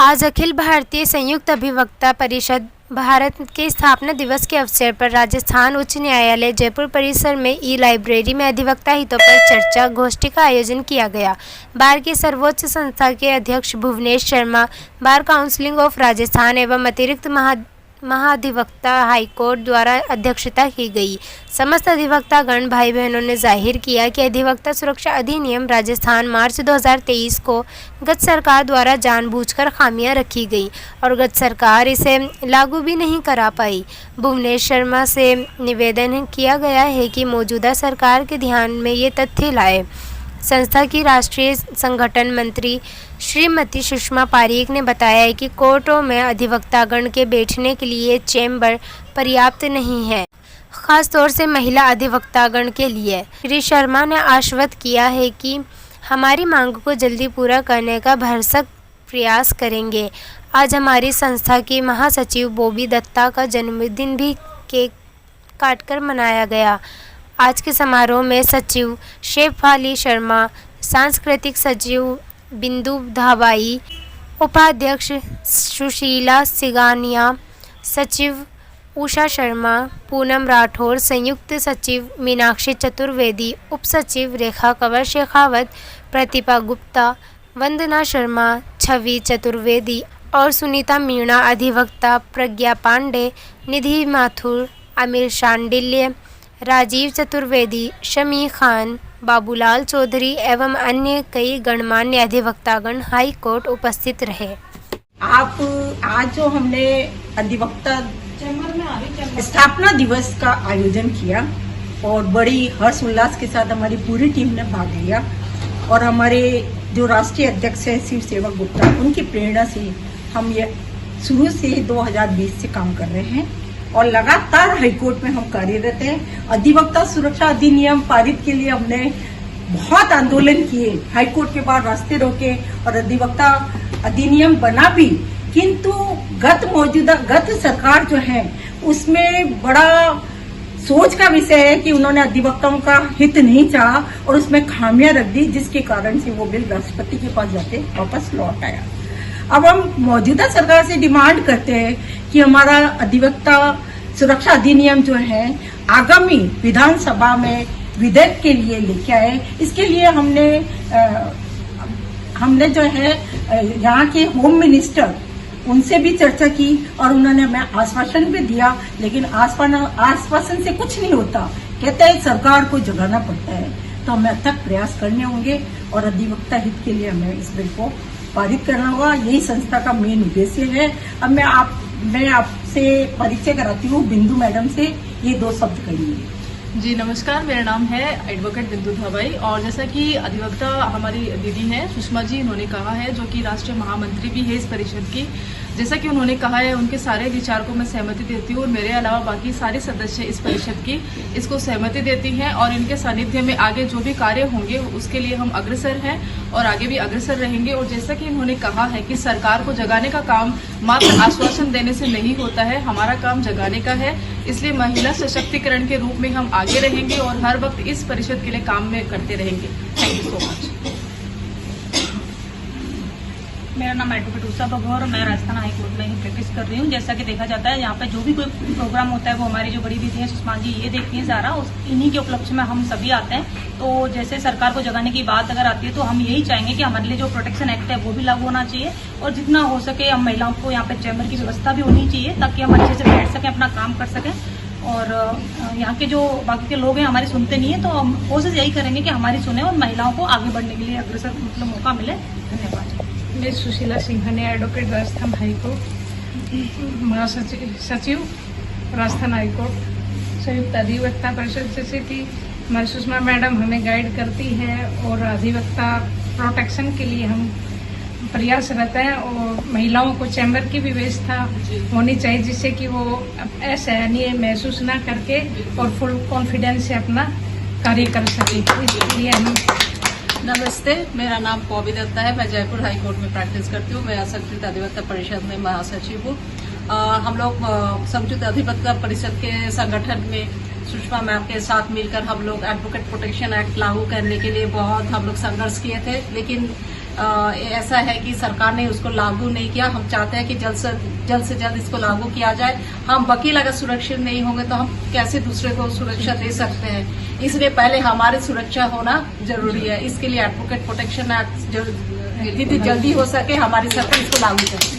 आज अखिल भारतीय संयुक्त अभिवक्ता परिषद भारत के स्थापना दिवस के अवसर पर राजस्थान उच्च न्यायालय जयपुर परिसर में ई-लाइब्रेरी में अधिवक्ता हितों पर चर्चा गोष्ठी का आयोजन किया गया। बार की सर्वोच्च संस्था के अध्यक्ष Bhuvnesh Sharma, bar council of Rajasthan एवं अतिरिक्त महाधिवक्ता हाईकोर्ट द्वारा अध्यक्षता की गई। समस्त अधिवक्ता गण भाई बहनों ने जाहिर किया कि अधिवक्ता सुरक्षा अधिनियम राजस्थान मार्च 2023 को गत सरकार द्वारा जानबूझकर खामियां रखी गई और गत सरकार इसे लागू भी नहीं करा पाई। भुवनेश शर्मा से निवेदन किया गया है कि मौजूदा सरकार के ध्यान में ये तथ्य लाए। संस्था की राष्ट्रीय संगठन मंत्री श्रीमती सुषमा पारीक ने बताया कि कोर्टों में अधिवक्तागण के बैठने के लिए चैम्बर पर्याप्त नहीं है, खास तौर से महिला अधिवक्तागण के लिए। श्री शर्मा ने आश्वस्त किया है कि हमारी मांग को जल्दी पूरा करने का भरसक प्रयास करेंगे। आज हमारी संस्था की महासचिव बॉबी दत्ता का जन्मदिन भी केक काटकर मनाया गया। आज के समारोह में सचिव शेफाली शर्मा, सांस्कृतिक सचिव बिंदु धाबाई, उपाध्यक्ष सुशीला सिगानिया, सचिव उषा शर्मा, पूनम राठौर, संयुक्त सचिव मीनाक्षी चतुर्वेदी, उप सचिव रेखा कंवर शेखावत, प्रतिभा गुप्ता, वंदना शर्मा, छवि चतुर्वेदी और सुनीता मीणा, अधिवक्ता प्रज्ञा पांडे, निधि माथुर, आमिर शांडिल्य, राजीव चतुर्वेदी, शमी खान, बाबूलाल चौधरी एवं अन्य कई गणमान्य अधिवक्तागण हाई कोर्ट उपस्थित रहे। आज जो हमने अधिवक्ता स्थापना दिवस का आयोजन किया और बड़ी हर्ष उल्लास के साथ हमारी पूरी टीम ने भाग लिया और हमारे जो राष्ट्रीय अध्यक्ष है शिव सेवक गुप्ता, उनकी प्रेरणा से हम ये शुरू से 2020 से काम कर रहे हैं और लगातार हाईकोर्ट में हम कार्यरत हैं। अधिवक्ता सुरक्षा अधिनियम पारित के लिए हमने बहुत आंदोलन किए, हाईकोर्ट के बाहर रास्ते रोके और अधिवक्ता अधिनियम बना भी, किंतु गत सरकार जो है उसमें बड़ा सोच का विषय है कि उन्होंने अधिवक्ताओं का हित नहीं चाहा और उसमें खामियां रख दी, जिसके कारण से वो बिल राष्ट्रपति के पास जाके वापस लौट आया। अब हम मौजूदा सरकार से डिमांड करते हैं कि हमारा अधिवक्ता सुरक्षा अधिनियम जो है आगामी विधानसभा में विधेयक के लिए लेके आए। इसके लिए हमने जो है यहाँ के होम मिनिस्टर उनसे भी चर्चा की और उन्होंने हमें आश्वासन भी दिया, लेकिन आश्वासन से कुछ नहीं होता। कहते हैं सरकार को जगाना पड़ता है, तो हमें अथक प्रयास करने होंगे और अधिवक्ता हित के लिए हमें इस बिल को पारित करना होगा। यही संस्था का मेन उद्देश्य है। अब मैं आपसे परिचय कराती हूँ बिंदु मैडम से, ये 2 शब्द कहिए। जी नमस्कार, मेरा नाम है एडवोकेट बिंदु धाबाई और जैसा कि अधिवक्ता हमारी दीदी हैं सुषमा जी, इन्होंने कहा है, जो कि राष्ट्रीय महामंत्री भी है इस परिषद की, जैसा कि उन्होंने कहा है उनके सारे विचार को मैं सहमति देती हूँ और मेरे अलावा बाकी सारे सदस्य इस परिषद की इसको सहमति देती हैं और इनके सानिध्य में आगे जो भी कार्य होंगे उसके लिए हम अग्रसर हैं और आगे भी अग्रसर रहेंगे। और जैसा कि इन्होंने कहा है कि सरकार को जगाने का काम मात्र आश्वासन देने से नहीं होता है, हमारा काम जगाने का है, इसलिए महिला सशक्तिकरण के रूप में हम आगे रहेंगे और हर वक्त इस परिषद के लिए काम में करते रहेंगे। Thank you so much. मेरा नाम एडवोकेट उषा बघौर और मैं राजस्थान हाईकोर्ट में ही प्रैक्टिस कर रही हूँ। जैसा कि देखा जाता है यहाँ पे जो भी कोई प्रोग्राम होता है वो हमारी जो बड़ी दीदी हैं सुषमा जी ये देखती हैं सारा, इन्हीं के उपलक्ष्य में हम सभी आते हैं। तो जैसे सरकार को जगाने की बात अगर आती है तो हम यही चाहेंगे कि हमारे लिए जो प्रोटेक्शन एक्ट है वो भी लागू होना चाहिए और जितना हो सके हम महिलाओं को यहाँ पे चैम्बर की व्यवस्था भी होनी चाहिए ताकि हम अच्छे से बैठ सकें, अपना काम कर सकें। और यहाँ के जो बाकी के लोग हैं हमारी सुनते नहीं है, तो हम कोशिश यही करेंगे कि हमारी सुने और महिलाओं को आगे बढ़ने के लिए अग्रसर मौका मिले। धन्यवाद। मैं सुशीला सिंघानिया, एडवोकेट राजस्थान हाईकोर्ट, महासचिव राजस्थान हाईकोर्ट, संयुक्त अधिवक्ता परिषद। जैसे कि हमारी सुषमा मैडम हमें गाइड करती है और अधिवक्ता प्रोटेक्शन के लिए हम प्रयासरत हैं और महिलाओं को चैम्बर की भी व्यवस्था होनी चाहिए जिससे कि वो असहनीय महसूस ना करके और फुल कॉन्फिडेंस से अपना कार्य कर सके। इसलिए हम नमस्ते, मेरा नाम बॉबी दत्ता है, मैं जयपुर हाई कोर्ट में प्रैक्टिस करती हूँ। मैं असंगठित अधिवक्ता परिषद में महासचिव हूँ। हम लोग संयुक्त अधिवक्ता परिषद के संगठन में सुषमा मैम के साथ मिलकर हम लोग एडवोकेट प्रोटेक्शन एक्ट लागू करने के लिए बहुत हम लोग संघर्ष किए थे, लेकिन ऐसा है कि सरकार ने उसको लागू नहीं किया। हम चाहते हैं कि जल्द से जल्द इसको लागू किया जाए। हम वकील अगर सुरक्षित नहीं होंगे तो हम कैसे दूसरे को सुरक्षा दे सकते हैं, इसलिए पहले हमारी सुरक्षा होना जरूरी है। इसके लिए एडवोकेट प्रोटेक्शन एक्ट जितनी जल्दी हो सके हमारी सरकार इसको लागू करे।